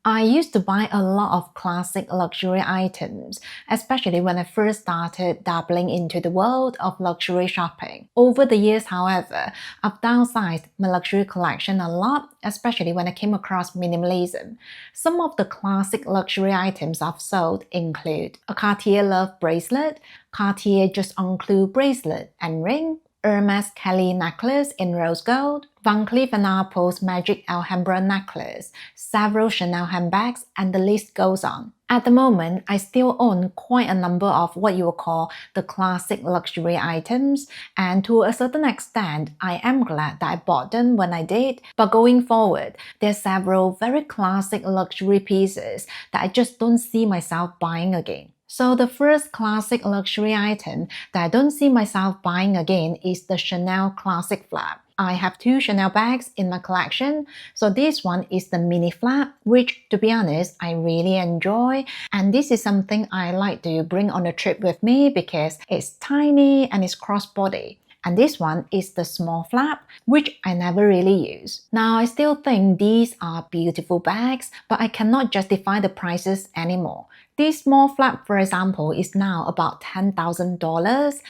I used to buy a lot of classic luxury items, especially when I first started dabbling into the world of luxury shopping. Over the years, however, I've downsized my luxury collection a lot, especially when I came across minimalism. Some of the classic luxury items I've sold include a Cartier Love bracelet, Cartier Just Enclus bracelet and ring, Hermes Kelly necklace in rose gold, Van Cleef & Arpels Magic Alhambra necklace, several Chanel handbags, and the list goes on. At the moment, I still own quite a number of what you would call the classic luxury items, and to a certain extent, I am glad that I bought them when I did. But going forward, there are several very classic luxury pieces that I just don't see myself buying again. So the first classic luxury item that I don't see myself buying again is the Chanel Classic Flap. I have two Chanel bags in my collection, so this one is the mini flap, which to be honest, I really enjoy, and this is something I like to bring on a trip with me because it's tiny and it's crossbody. And this one is the small flap, which I never really use. Now, I still think these are beautiful bags, but I cannot justify the prices anymore. This small flap, for example, is now about $10,000.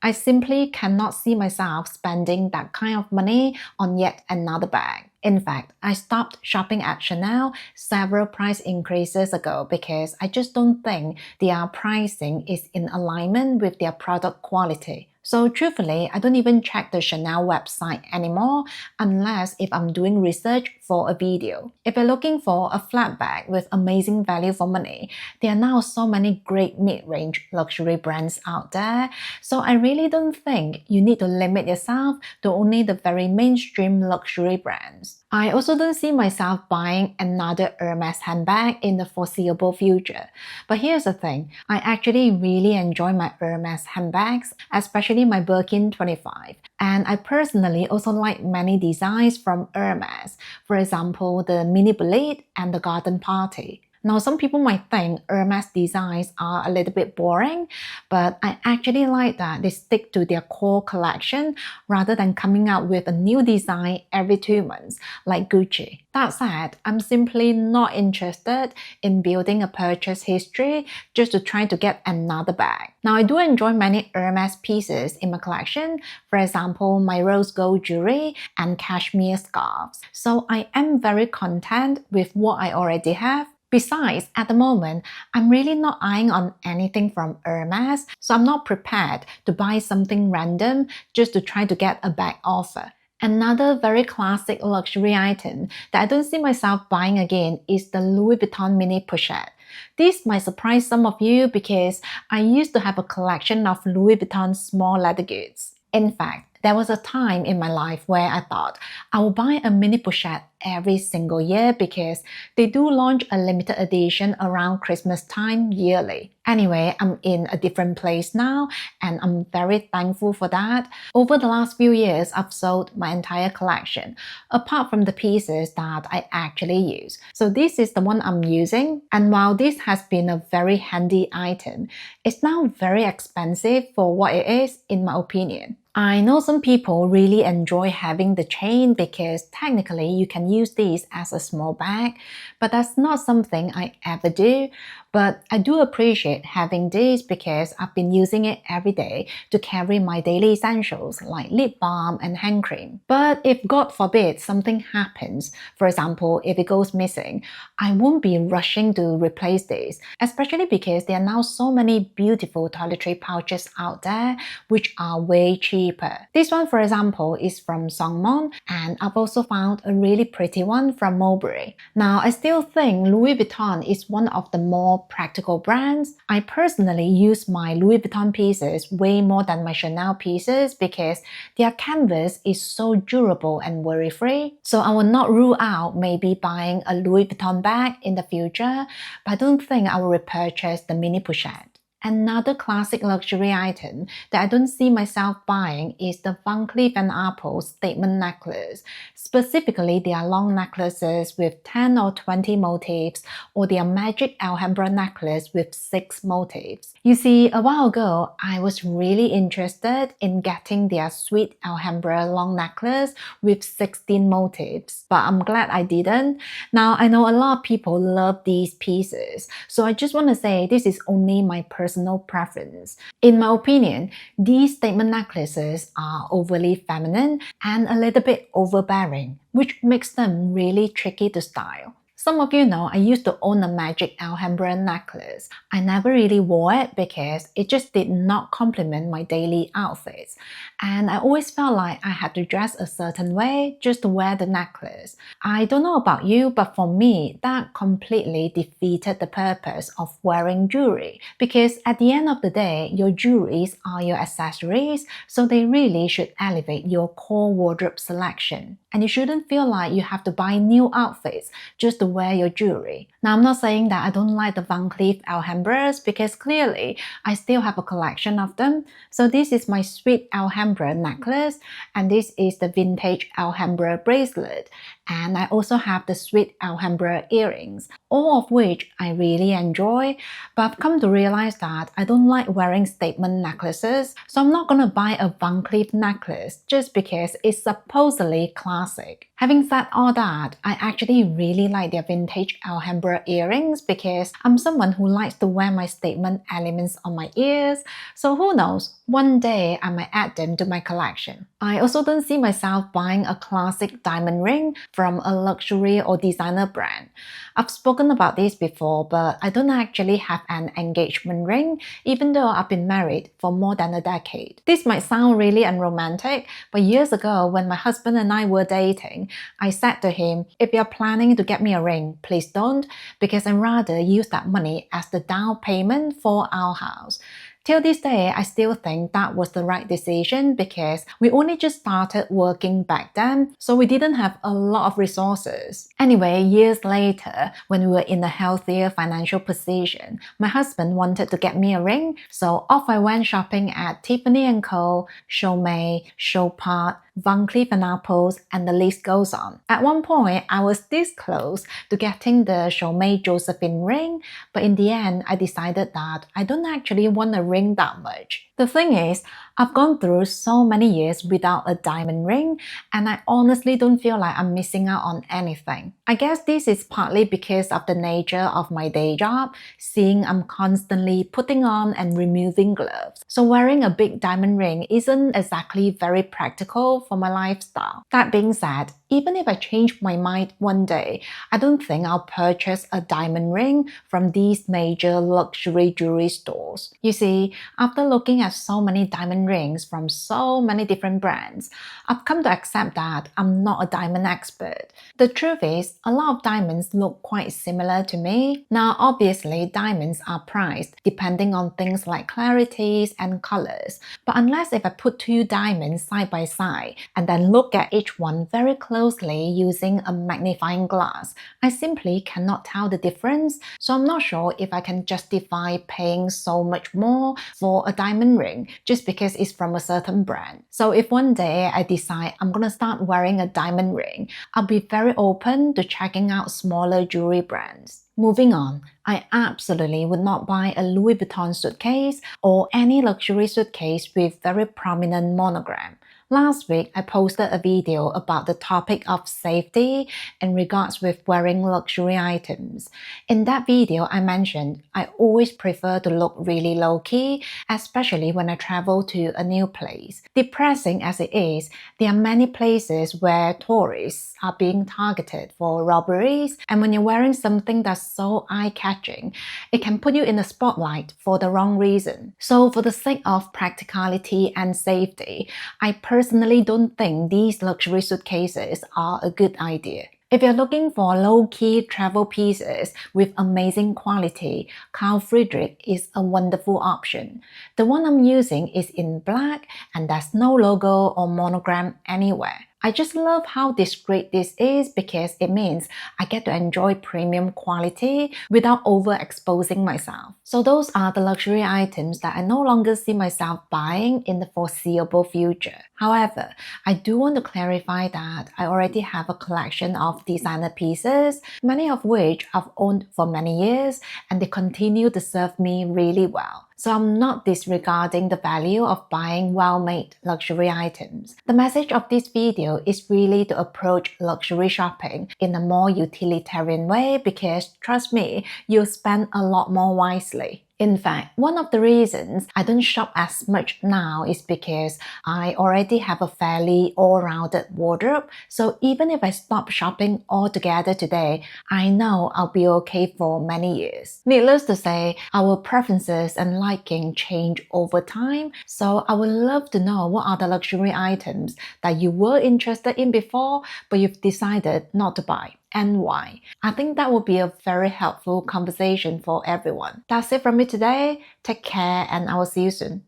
I simply cannot see myself spending that kind of money on yet another bag. In fact, I stopped shopping at Chanel several price increases ago because I just don't think their pricing is in alignment with their product quality. So truthfully, I don't even check the Chanel website anymore unless if I'm doing research for a video. If you're looking for a flat bag with amazing value for money, there are now so many great mid-range luxury brands out there. So I really don't think you need to limit yourself to only the very mainstream luxury brands. I also don't see myself buying another Hermes handbag in the foreseeable future. But here's the thing, I actually really enjoy my Hermes handbags, especially my Birkin 25. And I personally also like many designs from Hermes, for example, the Mini Bolide and the Garden Party. Now, some people might think Hermes designs are a little bit boring, but I actually like that they stick to their core collection rather than coming out with a new design every 2 months, like Gucci. That said, I'm simply not interested in building a purchase history just to try to get another bag. Now, I do enjoy many Hermes pieces in my collection, for example, my rose gold jewelry and cashmere scarves. So I am very content with what I already have. Besides, at the moment, I'm really not eyeing on anything from Hermes, so I'm not prepared to buy something random just to try to get a bag offer. Another very classic luxury item that I don't see myself buying again is the Louis Vuitton mini pochette. This might surprise some of you because I used to have a collection of Louis Vuitton small leather goods. In fact, there was a time in my life where I thought I would buy a mini pochette every single year because they do launch a limited edition around Christmas time yearly. Anyway, I'm in a different place now and I'm very thankful for that. Over the last few years, I've sold my entire collection, apart from the pieces that I actually use. So this is the one I'm using, and while this has been a very handy item, it's now very expensive for what it is, in my opinion. I know some people really enjoy having the chain because technically you can use this as a small bag, but that's not something I ever do. But I do appreciate having this because I've been using it every day to carry my daily essentials like lip balm and hand cream. But if God forbid something happens, for example, if it goes missing, I won't be rushing to replace this, especially because there are now so many beautiful toiletry pouches out there which are way cheaper. This one, for example, is from Songmon, and I've also found a really pretty one from Mulberry. Now, I still think Louis Vuitton is one of the more practical brands. I personally use my Louis Vuitton pieces way more than my Chanel pieces because their canvas is so durable and worry-free. So I will not rule out maybe buying a Louis Vuitton bag in the future, but I don't think I will repurchase the mini pochette. Another classic luxury item that I don't see myself buying is the Cleef and Arpels statement necklace. Specifically, their long necklaces with 10 or 20 motifs, or their magic Alhambra necklace with 6 motifs. You see, a while ago, I was really interested in getting their sweet Alhambra long necklace with 16 motifs, but I'm glad I didn't. Now, I know a lot of people love these pieces, so I just want to say this is only my personal preference. In my opinion, these statement necklaces are overly feminine and a little bit overbearing, which makes them really tricky to style. Some of you know I used to own a magic Alhambra necklace. I never really wore it because it just did not complement my daily outfits. And I always felt like I had to dress a certain way just to wear the necklace. I don't know about you, but for me, that completely defeated the purpose of wearing jewelry. Because at the end of the day, your jewelries are your accessories, so they really should elevate your core wardrobe selection. And you shouldn't feel like you have to buy new outfits just to wear your jewelry. Now, I'm not saying that I don't like the Cleef Alhambras because clearly I still have a collection of them. So this is my sweet Alhambra necklace, and this is the vintage Alhambra bracelet. And I also have the sweet Alhambra earrings, all of which I really enjoy. But I've come to realize that I don't like wearing statement necklaces, so I'm not gonna buy a Cleef necklace just because it's supposedly classic. Having said all that, I actually really like their vintage Alhambra earrings because I'm someone who likes to wear my statement elements on my ears, so who knows, one day I might add them to my collection. I also don't see myself buying a classic diamond ring from a luxury or designer brand. I've spoken about this before, but I don't actually have an engagement ring, even though I've been married for more than a decade. This might sound really unromantic, but years ago when my husband and I were dating, I said to him, if you're planning to get me a ring, please don't, because I'd rather use that money as the down payment for our house. Till this day, I still think that was the right decision because we only just started working back then, so we didn't have a lot of resources. Anyway, years later, when we were in a healthier financial position, my husband wanted to get me a ring, so off I went shopping at Tiffany & Co., Chaumet, Chopard, Cleef and Arpels, and the list goes on. At one point, I was this close to getting the Chaumet Josephine ring, but in the end, I decided that I don't actually want a ring that much. The thing is, I've gone through so many years without a diamond ring, and I honestly don't feel like I'm missing out on anything. I guess this is partly because of the nature of my day job, seeing I'm constantly putting on and removing gloves. So wearing a big diamond ring isn't exactly very practical for my lifestyle. That being said, even if I change my mind one day, I don't think I'll purchase a diamond ring from these major luxury jewelry stores. You see, after looking at so many diamond rings from so many different brands, I've come to accept that I'm not a diamond expert. The truth is, a lot of diamonds look quite similar to me. Now, obviously, diamonds are priced depending on things like clarities and colors, but unless if I put two diamonds side by side and then look at each one very closely using a magnifying glass, I simply cannot tell the difference, so I'm not sure if I can justify paying so much more for a diamond ring just because it's from a certain brand. So if one day I decide I'm gonna start wearing a diamond ring, I'll be very open to checking out smaller jewelry brands. Moving on, I absolutely would not buy a Louis Vuitton suitcase or any luxury suitcase with very prominent monogram. Last week, I posted a video about the topic of safety in regards with wearing luxury items. In that video, I mentioned I always prefer to look really low-key, especially when I travel to a new place. Depressing as it is, there are many places where tourists are being targeted for robberies, and when you're wearing something that's so eye-catching, it can put you in the spotlight for the wrong reason. So for the sake of practicality and safety, I personally don't think these luxury suitcases are a good idea. If you're looking for low-key travel pieces with amazing quality, Carl Friedrich is a wonderful option. The one I'm using is in black and there's no logo or monogram anywhere. I just love how discreet this is because it means I get to enjoy premium quality without overexposing myself. So those are the luxury items that I no longer see myself buying in the foreseeable future. However, I do want to clarify that I already have a collection of designer pieces, many of which I've owned for many years, and they continue to serve me really well. So I'm not disregarding the value of buying well-made luxury items. The message of this video is really to approach luxury shopping in a more utilitarian way because, trust me, you'll spend a lot more wisely. In fact, one of the reasons I don't shop as much now is because I already have a fairly all-rounded wardrobe, so even if I stop shopping altogether today, I know I'll be okay for many years. Needless to say, our preferences and liking change over time, so I would love to know what are the luxury items that you were interested in before, but you've decided not to buy. And why? I think that would be a very helpful conversation for everyone. That's it from me today. Take care and I will see you soon.